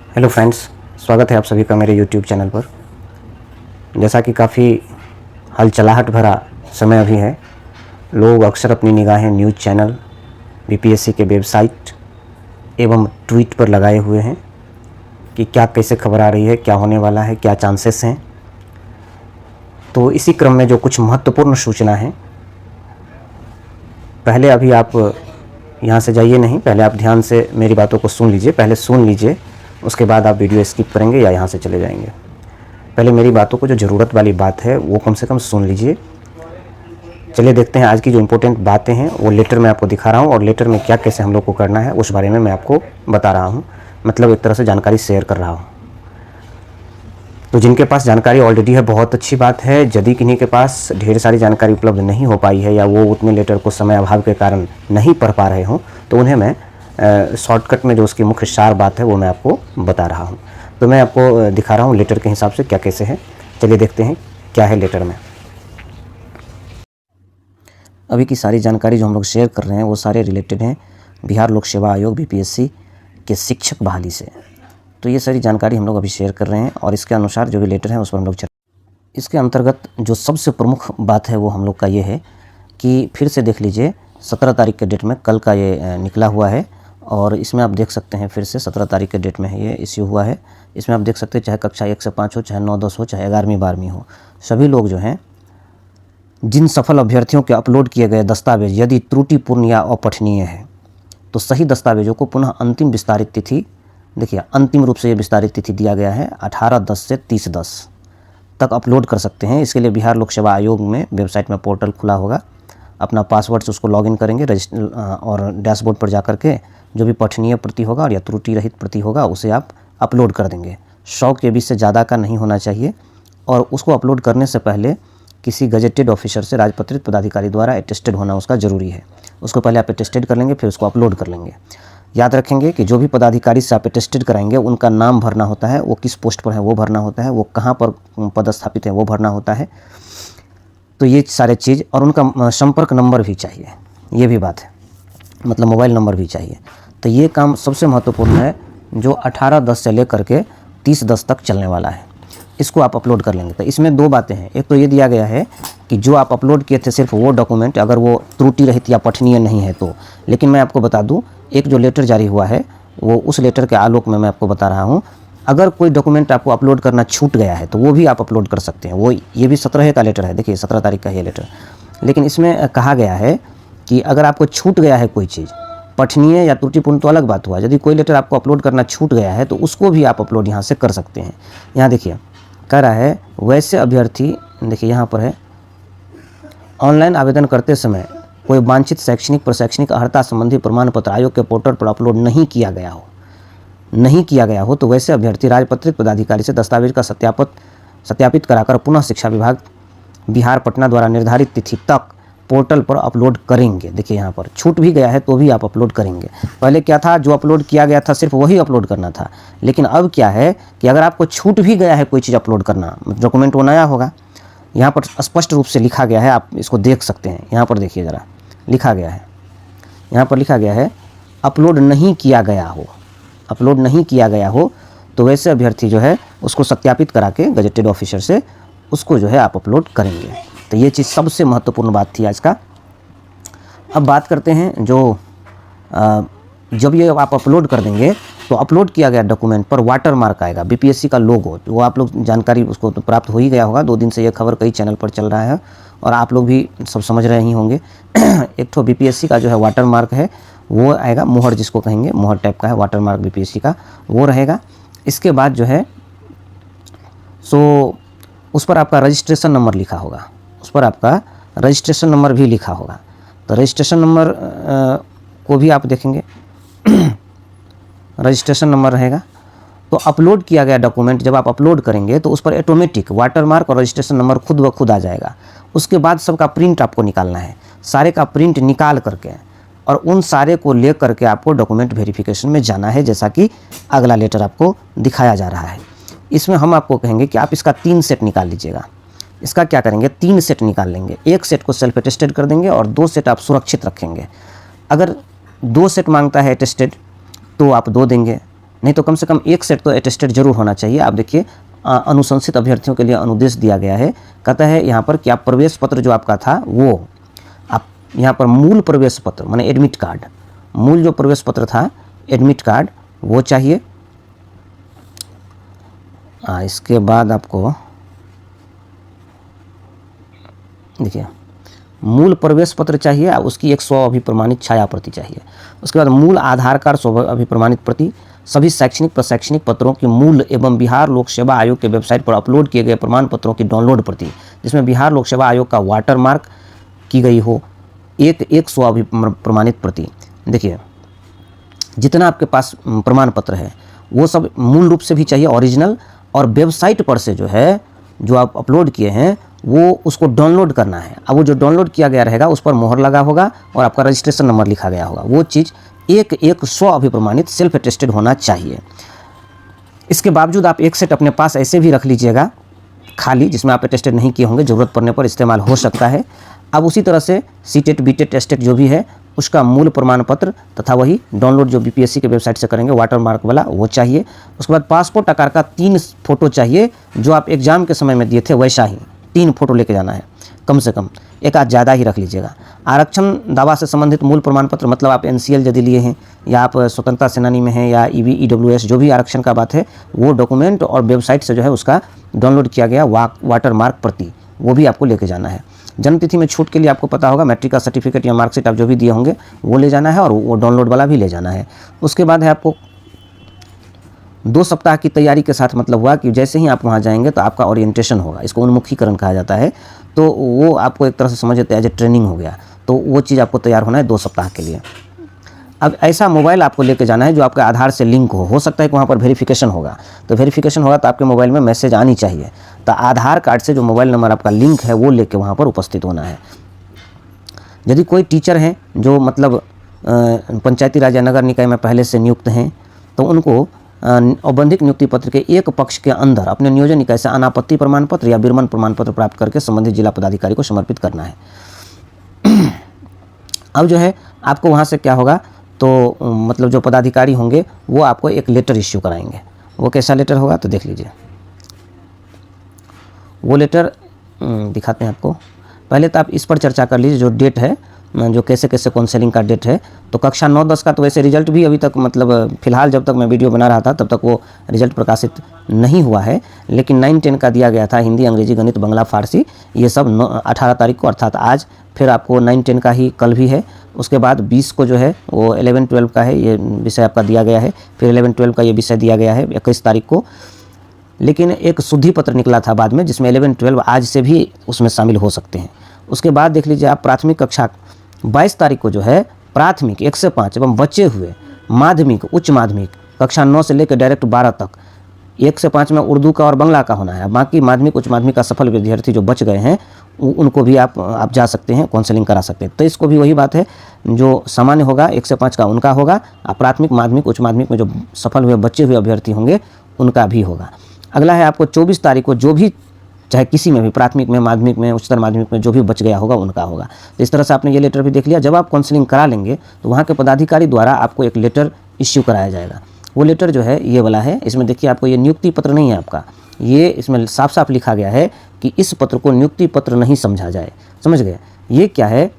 Hello friends, स्वागत है आप सभी का मेरे यूट्यूब चैनल पर। जैसा कि काफ़ी हलचलाहट भरा समय अभी है, लोग अक्सर अपनी निगाहें न्यूज़ चैनल, बीपीएससी के वेबसाइट एवं ट्वीट पर लगाए हुए हैं कि क्या कैसे खबर आ रही है, क्या होने वाला है, क्या चांसेस हैं। तो इसी क्रम में जो कुछ महत्वपूर्ण सूचना है, पहले अभी आप यहाँ से जाइए नहीं, पहले आप ध्यान से मेरी बातों को सुन लीजिए। पहले सुन लीजिए, उसके बाद आप वीडियो स्किप करेंगे या यहाँ से चले जाएंगे। पहले मेरी बातों को जो ज़रूरत वाली बात है वो कम से कम सुन लीजिए। चलिए देखते हैं आज की जो इम्पोर्टेंट बातें हैं वो लेटर में आपको दिखा रहा हूँ, और लेटर में क्या कैसे हम लोग को करना है उस बारे में मैं आपको बता रहा हूँ, मतलब एक तरह से जानकारी शेयर कर रहा हूँ। तो जिनके पास जानकारी ऑलरेडी है बहुत अच्छी बात है। यदि किन्हीं के पास ढेर सारी जानकारी उपलब्ध नहीं हो पाई है या वो उतने लेटर को समय अभाव के कारण नहीं पढ़ पा रहे हों, तो उन्हें मैं शॉर्टकट में जो उसकी मुख्य सार बात है वो मैं आपको बता रहा हूँ। तो मैं आपको दिखा रहा हूँ लेटर के हिसाब से क्या कैसे है। चलिए देखते हैं क्या है लेटर में। अभी की सारी जानकारी जो हम लोग शेयर कर रहे हैं वो सारे रिलेटेड हैं बिहार लोक सेवा आयोग बीपीएससी के शिक्षक बहाली से। तो ये सारी जानकारी हम लोग अभी शेयर कर रहे हैं और इसके अनुसार जो भी लेटर है उस पर हम लोग इसके अंतर्गत जो सबसे प्रमुख बात है वो हम लोग का ये है कि फिर से देख लीजिए 17 तारीख के डेट में कल का ये निकला हुआ है, और इसमें आप देख सकते हैं फिर से 17 तारीख के डेट में है ये इश्यू हुआ है। इसमें आप देख सकते हैं चाहे कक्षा 1 से 5 हो, चाहे 9-10 हो, चाहे 11वीं 12वीं हो, सभी लोग जो हैं जिन सफल अभ्यर्थियों के अपलोड किए गए दस्तावेज यदि त्रुटिपूर्ण या अपठनीय है तो सही दस्तावेजों को पुनः अंतिम विस्तारित तिथि, देखिए अंतिम रूप से ये विस्तारित तिथि दिया गया है 18/10 से 30/10 तक अपलोड कर सकते हैं। इसके लिए बिहार लोक सेवा आयोग में वेबसाइट में पोर्टल खुला होगा, अपना पासवर्ड से उसको लॉगिन करेंगे रजिस्टर, और डैशबोर्ड पर जा करके जो भी पठनीय प्रति होगा और या त्रुटि रहित प्रति होगा उसे आप अपलोड कर देंगे। 100 KB से ज़्यादा का नहीं होना चाहिए, और उसको अपलोड करने से पहले किसी गजेटेड ऑफिसर से राजपत्रित पदाधिकारी द्वारा अटेस्टेड होना उसका ज़रूरी है। उसको पहले आप अटेस्टेड कर लेंगे, फिर उसको अपलोड कर लेंगे। याद रखेंगे कि जो भी पदाधिकारी से आप अटेस्टेड कराएंगे उनका नाम भरना होता है, वो किस पोस्ट पर है वो भरना होता है, वो कहाँ पर पदस्थापित है वो भरना होता है। तो ये सारे चीज़, और उनका संपर्क नंबर भी चाहिए, ये भी बात है, मतलब मोबाइल नंबर भी चाहिए। तो ये काम सबसे महत्वपूर्ण है जो 18/10 से लेकर के 30/10 तक चलने वाला है। इसको आप अपलोड कर लेंगे। तो इसमें दो बातें हैं, एक तो ये दिया गया है कि जो आप अपलोड किए थे सिर्फ वो डॉक्यूमेंट अगर वो त्रुटि रहित या पठनीय नहीं है तो, लेकिन मैं आपको बता दूं एक जो लेटर जारी हुआ है वो उस लेटर के आलोक में मैं आपको बता रहा हूं, अगर कोई डॉक्यूमेंट आपको अपलोड करना छूट गया है तो वो भी आप अपलोड कर सकते हैं। वो ये भी 17 का लेटर है, देखिए 17 तारीख का ये लेटर। लेकिन इसमें कहा गया है कि अगर आपको छूट गया है कोई चीज़, पठनीय या त्रुटिपूर्ण तो अलग बात हुआ, यदि कोई लेटर आपको अपलोड करना छूट गया है तो उसको भी आप अपलोड यहाँ से कर सकते हैं। यहाँ देखिए कह रहा है वैसे अभ्यर्थी, देखिए यहाँ पर है, ऑनलाइन आवेदन करते समय कोई वांछित शैक्षणिक प्रशैक्षणिक अर्हता संबंधी प्रमाण पत्र आयोग के पोर्टल पर अपलोड नहीं किया गया हो तो वैसे अभ्यर्थी राजपत्रित पदाधिकारी से दस्तावेज का सत्यापित कराकर पुनः शिक्षा विभाग बिहार पटना द्वारा निर्धारित तिथि तक पोर्टल पर अपलोड करेंगे। देखिए यहाँ पर छूट भी गया है तो भी आप अपलोड करेंगे। पहले क्या था, जो अपलोड किया गया था सिर्फ वही अपलोड करना था, लेकिन अब क्या है कि अगर आपको छूट भी गया है कोई चीज़ अपलोड करना, डॉक्यूमेंट वो नया होगा। यहाँ पर स्पष्ट रूप से लिखा गया है, आप इसको देख सकते हैं। यहाँ पर देखिए ज़रा लिखा गया है, यहाँ पर लिखा गया है अपलोड नहीं किया गया हो तो वैसे अभ्यर्थी जो है उसको सत्यापित करा के गजेटेड ऑफिसर से उसको जो है आप अपलोड करेंगे। तो ये चीज़ सबसे महत्वपूर्ण बात थी आज का। अब बात करते हैं जो जब ये आप अपलोड कर देंगे तो अपलोड किया गया डॉक्यूमेंट पर वाटर मार्क आएगा, बीपीएससी का लोगो, वो आप लोग जानकारी उसको तो प्राप्त हो ही गया होगा। 2 दिन से ये खबर कई चैनल पर चल रहा है और आप लोग भी सब समझ रहे ही होंगे। एक तो बीपीएससी का जो है वाटर मार्क है वो आएगा, मोहर जिसको कहेंगे, मोहर टाइप का है वाटर मार्क बीपीएससी का, वो रहेगा। इसके बाद जो है सो उस पर आपका रजिस्ट्रेशन नंबर लिखा होगा, उस पर आपका रजिस्ट्रेशन नंबर भी लिखा होगा। तो रजिस्ट्रेशन नंबर को भी आप देखेंगे, रजिस्ट्रेशन नंबर रहेगा। तो अपलोड किया गया डॉक्यूमेंट जब आप अपलोड करेंगे तो उस पर ऑटोमेटिक वाटर मार्क और रजिस्ट्रेशन नंबर खुद ब खुद आ जाएगा। उसके बाद सबका प्रिंट आपको निकालना है, सारे का प्रिंट निकाल करके और उन सारे को ले करके आपको डॉक्यूमेंट वेरिफिकेशन में जाना है, जैसा कि अगला लेटर आपको दिखाया जा रहा है। इसमें हम आपको कहेंगे कि आप इसका 3 सेट निकाल लीजिएगा। इसका क्या करेंगे, 3 सेट निकाल लेंगे। 1 सेट को सेल्फ अटेस्टेड कर देंगे और 2 सेट आप सुरक्षित रखेंगे। अगर 2 सेट मांगता है अटेस्टेड तो आप 2 देंगे, नहीं तो कम से कम एक सेट तो अटेस्टेड जरूर होना चाहिए। आप देखिए अनुशंसित अभ्यर्थियों के लिए अनुदेश दिया गया है, कहता है यहाँ पर कि आप प्रवेश पत्र जो आपका था वो आप यहाँ पर मूल प्रवेश पत्र माने एडमिट कार्ड, मूल जो प्रवेश पत्र था एडमिट कार्ड वो चाहिए। इसके बाद आपको देखिए मूल प्रवेश पत्र चाहिए, उसकी एक 100 अभिप्रमाणित छाया प्रति चाहिए। उसके बाद मूल आधार कार्ड 100 अभिप्रमाणित प्रति, सभी शैक्षणिक प्रशैक्षणिक पत्रों की मूल एवं बिहार लोक सेवा आयोग के वेबसाइट पर अपलोड किए गए प्रमाण पत्रों की डाउनलोड प्रति, जिसमें बिहार लोक सेवा आयोग का वाटरमार्क की गई हो, एक 100 अभिप्रमाणित प्रति। देखिए जितना आपके पास प्रमाण पत्र है वो सब मूल रूप से भी चाहिए ओरिजिनल, और वेबसाइट पर से जो है जो आप अपलोड किए हैं वो उसको डाउनलोड करना है। अब वो जो डाउनलोड किया गया रहेगा उस पर मोहर लगा होगा और आपका रजिस्ट्रेशन नंबर लिखा गया होगा, वो चीज़ एक 100 अभिप्रमाणित सेल्फ अटेस्टेड होना चाहिए। इसके बावजूद आप एक सेट अपने पास ऐसे भी रख लीजिएगा खाली, जिसमें आप अटेस्टेड नहीं किए होंगे, ज़रूरत पड़ने पर इस्तेमाल हो सकता है। अब उसी तरह से सीटेट बीटेट टेस्टेड जो भी है उसका मूल प्रमाण पत्र तथा वही डाउनलोड जो बीपीएससी के वेबसाइट से करेंगे वाटरमार्क वाला वो चाहिए। उसके बाद पासपोर्ट आकार का 3 फोटो चाहिए, जो आप एग्जाम के समय में दिए थे वैसा ही 3 फोटो लेके जाना है कम से कम, एक आध ज़्यादा ही रख लीजिएगा। आरक्षण दावा से संबंधित मूल प्रमाण पत्र, मतलब आप एनसीएल यदि लिए हैं या आप स्वतंत्रता सेनानी में हैं या ईडब्ल्यूएस जो भी आरक्षण का बात है वो डॉक्यूमेंट और वेबसाइट से जो है उसका डाउनलोड किया गया वाटरमार्क प्रति वो भी आपको लेके जाना है। जन्मतिथि में छूट के लिए आपको पता होगा मैट्रिक का सर्टिफिकेट या मार्कशीट आप जो भी दिए होंगे वो ले जाना है और वो डाउनलोड वाला भी ले जाना है। उसके बाद है आपको 2 सप्ताह की तैयारी के साथ, मतलब हुआ कि जैसे ही आप वहाँ जाएंगे तो आपका ओरिएंटेशन होगा, इसको उन्मुखीकरण कहा जाता है, तो वो आपको एक तरह से समझ लेते हैं एज ए ट्रेनिंग हो गया, तो वो चीज़ आपको तैयार होना है 2 सप्ताह के लिए। अब ऐसा मोबाइल आपको लेके जाना है जो आपके आधार से लिंक हो सकता है कि वहाँ पर वेरिफिकेशन होगा, तो वेरिफिकेशन होगा तो आपके मोबाइल में मैसेज आनी चाहिए, तो आधार कार्ड से जो मोबाइल नंबर आपका लिंक है वो लेके वहाँ पर उपस्थित होना है। यदि कोई टीचर हैं जो मतलब पंचायती राज या नगर निकाय में पहले से नियुक्त हैं तो उनको औबंधिक नियुक्ति पत्र के एक पक्ष के अंदर अपने नियोजन इकाई से अनापत्ति प्रमाण पत्र या विरमण प्रमाण पत्र प्राप्त करके संबंधित जिला पदाधिकारी को समर्पित करना है। अब जो है आपको वहाँ से क्या होगा, तो मतलब जो पदाधिकारी होंगे वो आपको एक लेटर इश्यू कराएंगे। वो कैसा लेटर होगा तो देख लीजिए, वो लेटर दिखाते हैं आपको। पहले तो आप इस पर चर्चा कर लीजिए जो डेट है, जो कैसे कैसे काउंसलिंग का डेट है। तो कक्षा 9-10 का तो वैसे रिजल्ट भी अभी तक, मतलब फ़िलहाल जब तक मैं वीडियो बना रहा था तब तक वो रिजल्ट प्रकाशित नहीं हुआ है, लेकिन 9-10 का दिया गया था, हिंदी अंग्रेजी गणित बांग्ला फारसी ये सब 18 तारीख को अर्थात आज। फिर आपको 9-10 का ही कल भी है। उसके बाद 20 को जो है वो 11-12 का है, ये विषय आपका दिया गया है। फिर 11-12 का ये विषय दिया गया है 21 तारीख को। लेकिन एक शुद्धि पत्र निकला था बाद में जिसमें 11-12 आज से भी उसमें शामिल हो सकते हैं। उसके बाद देख लीजिए आप प्राथमिक कक्षा 22 तारीख को जो है प्राथमिक 1 से 5 एवं बचे हुए माध्यमिक उच्च माध्यमिक कक्षा 9 से लेकर डायरेक्ट 12 तक 1 से 5 में उर्दू का और बांग्ला का होना है। बाकी माध्यमिक उच्च माध्यमिक का सफल विद्यार्थी जो बच गए हैं उनको भी आप जा सकते हैं, काउंसलिंग करा सकते हैं। तो इसको भी वही बात है, जो सामान्य होगा 1 से 5 का उनका होगा, प्राथमिक माध्यमिक उच्च माध्यमिक में जो सफल हुए बचे हुए अभ्यर्थी होंगे उनका भी होगा। अगला है आपको 24 तारीख को जो भी चाहे किसी में भी प्राथमिक में माध्यमिक में उच्चतर माध्यमिक में जो भी बच गया होगा उनका होगा। तो इस तरह से आपने ये लेटर भी देख लिया। जब आप काउंसलिंग करा लेंगे तो वहाँ के पदाधिकारी द्वारा आपको एक लेटर इश्यू कराया जाएगा। वो लेटर जो है ये वाला है, इसमें देखिए आपको ये नियुक्ति पत्र नहीं है आपका, ये इसमें साफ साफ लिखा गया है कि इस पत्र को नियुक्ति पत्र नहीं समझा जाए। समझ गए? ये क्या है,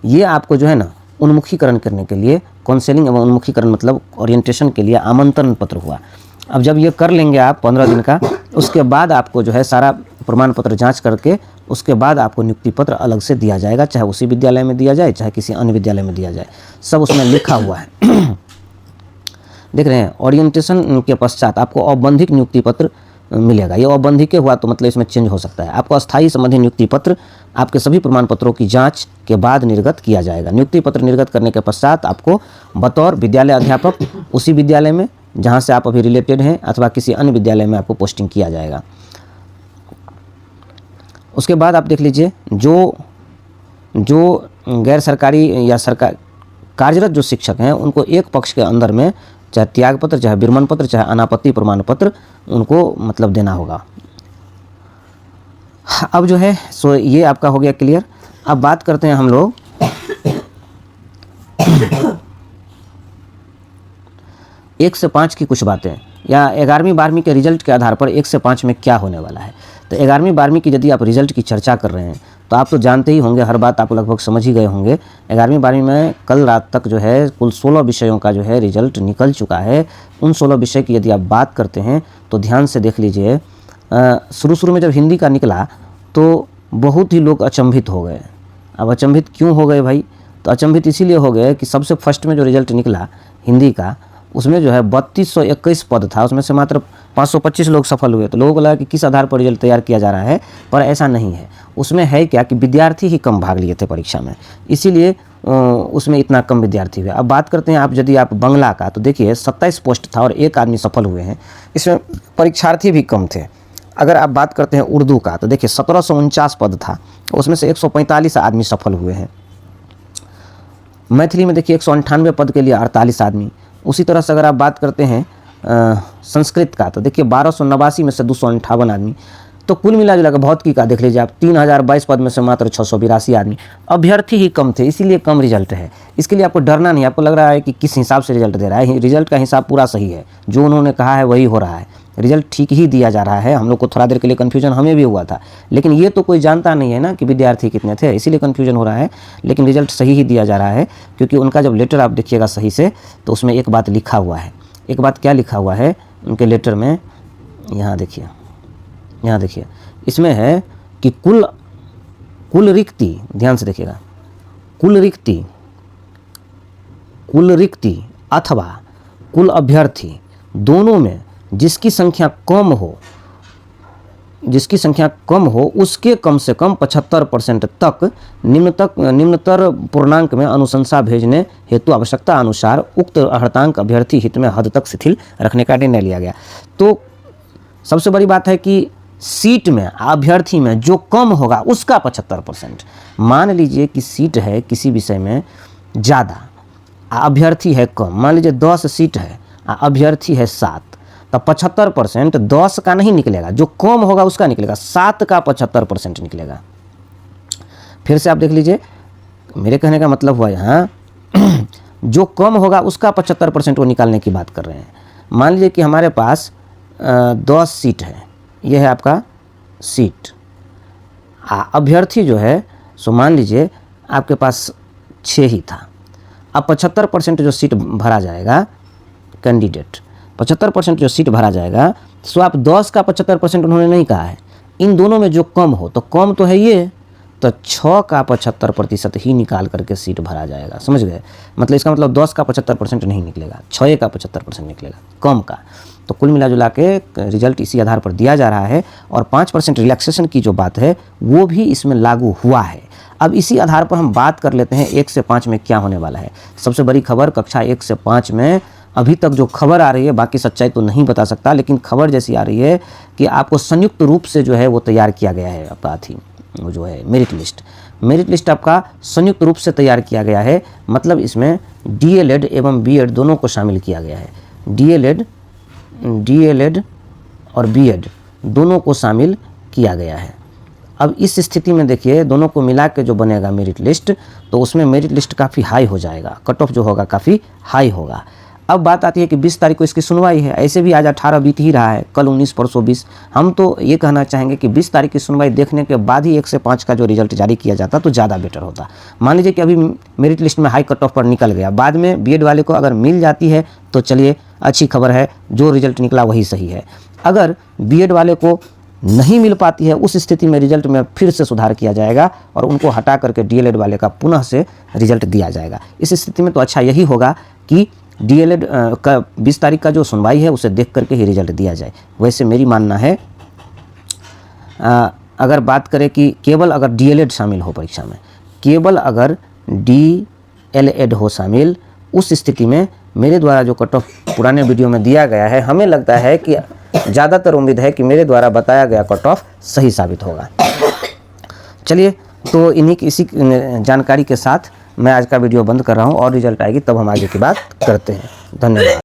ये आपको जो है ना उन्मुखीकरण करने के लिए, काउंसलिंग एवं उन्मुखीकरण मतलब ओरिएंटेशन के लिए आमंत्रण पत्र हुआ। अब जब ये कर लेंगे आप 15 दिन का, उसके बाद आपको जो है सारा प्रमाण पत्र जांच करके उसके बाद आपको नियुक्ति पत्र अलग से दिया जाएगा, चाहे उसी विद्यालय में दिया जाए चाहे किसी अन्य विद्यालय में दिया जाए, सब उसमें लिखा हुआ है। देख रहे हैं, ओरिएंटेशन के पश्चात आपको औबंधिक नियुक्ति पत्र मिलेगा। ये औबंधिक हुआ तो मतलब इसमें चेंज हो सकता है। आपको अस्थायी संबंधी नियुक्ति पत्र आपके सभी प्रमाण पत्रों की जांच के बाद निर्गत किया जाएगा। नियुक्ति पत्र निर्गत करने के पश्चात आपको बतौर विद्यालय अध्यापक उसी विद्यालय में जहां से आप अभी रिलेटेड हैं अथवा किसी अन्य विद्यालय में आपको पोस्टिंग किया जाएगा। उसके बाद आप देख लीजिए जो गैर सरकारी या सरकार कार्यरत जो शिक्षक हैं उनको एक पक्ष के अंदर में चाहे त्याग पत्र चाहे विरमण पत्र चाहे अनापत्ति प्रमाण पत्र उनको मतलब देना होगा। अब जो है सो ये आपका हो गया क्लियर। अब बात करते हैं हम लोग 1 से 5 की कुछ बातें, या 11वीं 12वीं के रिजल्ट के आधार पर 1 से 5 में क्या होने वाला है। तो 11वीं 12वीं की यदि आप रिजल्ट की चर्चा कर रहे हैं तो आप तो जानते ही होंगे, हर बात आप लगभग समझ ही गए होंगे। 11वीं 12वीं में कल रात तक जो है कुल 16 विषयों का जो है रिजल्ट निकल चुका है। उन 16 विषय की यदि आप बात करते हैं तो ध्यान से देख लीजिए। शुरू में जब हिंदी का निकला तो बहुत ही लोग अचंभित हो गए। अब अचंभित क्यों हो गए भाई? तो अचंभित इसीलिए हो गए कि सबसे फर्स्ट में जो रिजल्ट निकला हिंदी का, उसमें जो है 3221 पद था, उसमें से मात्र 525 लोग सफल हुए। तो लोगों को लगा कि किस आधार पर रिजल्ट तैयार किया जा रहा है, पर ऐसा नहीं है। उसमें है क्या कि विद्यार्थी ही कम भाग लिए थे परीक्षा में, इसीलिए उसमें इतना कम विद्यार्थी हुए। अब बात करते हैं आप यदि आप बांग्ला का, तो देखिए 27 पोस्ट था और 1 आदमी सफल हुए हैं, इसमें परीक्षार्थी भी कम थे। अगर आप बात करते हैं उर्दू का, तो देखिए 1749 पद था, उसमें से 145 आदमी सफल हुए हैं। मैथिली में देखिए 198 पद के लिए 48 आदमी। उसी तरह से अगर आप बात करते हैं संस्कृत का, तो देखिए 1289 में से 258 आदमी। तो कुल मिला जुला कर भौतिकी का देख लीजिए आप, 3022 पद में से मात्र 682 आदमी। अभ्यर्थी ही कम थे, इसीलिए कम रिजल्ट है। इसके लिए आपको डरना नहीं। आपको लग रहा है कि किस हिसाब से रिजल्ट दे रहा है, रिजल्ट का हिसाब पूरा सही है, जो उन्होंने कहा है वही हो रहा है, रिजल्ट ठीक ही दिया जा रहा है। हम लोग को थोड़ा देर के लिए कन्फ्यूजन हमें भी हुआ था, लेकिन ये तो कोई जानता नहीं है ना कि विद्यार्थी कितने थे, इसीलिए कन्फ्यूजन हो रहा है। लेकिन रिजल्ट सही ही दिया जा रहा है, क्योंकि उनका जब लेटर आप देखिएगा सही से, तो उसमें एक बात लिखा हुआ है। एक बात क्या लिखा हुआ है उनके लेटर में, यहाँ देखिए, यहाँ देखिए, इसमें है कि कुल रिक्ति, ध्यान से देखिएगा, कुल रिक्ति अथवा कुल अभ्यर्थी दोनों में जिसकी संख्या कम हो उसके कम से कम 75% तक निम्नतर पूर्णांक में अनुशंसा भेजने हेतु आवश्यकता अनुसार उक्त अर्हतांक अभ्यर्थी हित में हद तक शिथिल रखने का निर्णय लिया गया। तो सबसे बड़ी बात है कि सीट में, अभ्यर्थी में जो कम होगा उसका 75%। मान लीजिए कि सीट है किसी विषय में ज़्यादा, अभ्यर्थी है कम, मान लीजिए 10 सीट है, अभ्यर्थी है 7, तो 75% 10 का नहीं निकलेगा, जो कम होगा उसका निकलेगा, 7 का 75% निकलेगा। फिर से आप देख लीजिए, मेरे कहने का मतलब हुआ यहाँ जो कम होगा उसका 75% वो निकालने की बात कर रहे हैं। मान लीजिए कि हमारे पास 10 सीट है, यह है आपका सीट, अभ्यर्थी जो है सो मान लीजिए आपके पास 6 ही था। अब 75% जो सीट भरा जाएगा, कैंडिडेट 75% जो सीट भरा जाएगा, सो आप 10 का 75% उन्होंने नहीं कहा है, इन दोनों में जो कम हो, तो कम तो है ये, तो 6 का 75% ही निकाल करके सीट भरा जाएगा। समझ गए? मतलब इसका मतलब 10 का 75% नहीं निकलेगा, 6 का 75% निकलेगा, कम का। तो कुल मिला जुला के रिजल्ट इसी आधार पर दिया जा रहा है, और 5% रिलैक्सेशन की जो बात है वो भी इसमें लागू हुआ है। अब इसी आधार पर हम बात कर लेते हैं 1 से 5 में क्या होने वाला है। सबसे बड़ी खबर कक्षा 1 से 5 में अभी तक जो खबर आ रही है, बाकी सच्चाई तो नहीं बता सकता, लेकिन खबर जैसी आ रही है कि आपको संयुक्त रूप से जो है वो तैयार किया गया है। आपका थी वो जो है मेरिट लिस्ट आपका संयुक्त रूप से तैयार किया गया है। मतलब इसमें डीएलएड एवं बीएड दोनों को शामिल किया गया है। डीएलएड और बीएड दोनों को शामिल किया गया है। अब इस स्थिति में देखिए, दोनों को मिला के जो बनेगा मेरिट लिस्ट, तो उसमें मेरिट लिस्ट काफ़ी हाई हो जाएगा, कट ऑफ जो होगा काफ़ी हाई होगा। अब बात आती है कि 20 तारीख को इसकी सुनवाई है। ऐसे भी आज 18 बीत ही रहा है, कल 19, परसों 20। हम तो ये कहना चाहेंगे कि 20 तारीख की सुनवाई देखने के बाद ही 1 से 5 का जो रिजल्ट जारी किया जाता तो ज़्यादा बेटर होता। मान लीजिए कि अभी मेरिट लिस्ट में हाई कट ऑफ पर निकल गया, बाद में बीएड वाले को अगर मिल जाती है तो चलिए अच्छी खबर है, जो रिजल्ट निकला वही सही है। अगर बीएड वाले को नहीं मिल पाती है, उस स्थिति में रिजल्ट में फिर से सुधार किया जाएगा और उनको हटा करके डीएलएड वाले का पुनः से रिजल्ट दिया जाएगा। इस स्थिति में तो अच्छा यही होगा कि डीएलएड का 20 तारीख का जो सुनवाई है उसे देख करके ही रिजल्ट दिया जाए। वैसे मेरी मानना है, अगर बात करें कि केवल अगर डीएलएड शामिल हो परीक्षा में, केवल अगर डीएलएड हो शामिल, उस स्थिति में मेरे द्वारा जो कट ऑफ पुराने वीडियो में दिया गया है, हमें लगता है कि ज़्यादातर उम्मीद है कि मेरे द्वारा बताया गया कट ऑफ सही साबित होगा। चलिए, तो इसी जानकारी के साथ मैं आज का वीडियो बंद कर रहा हूँ, और रिजल्ट आएगी तब हम आगे की बात करते हैं। धन्यवाद।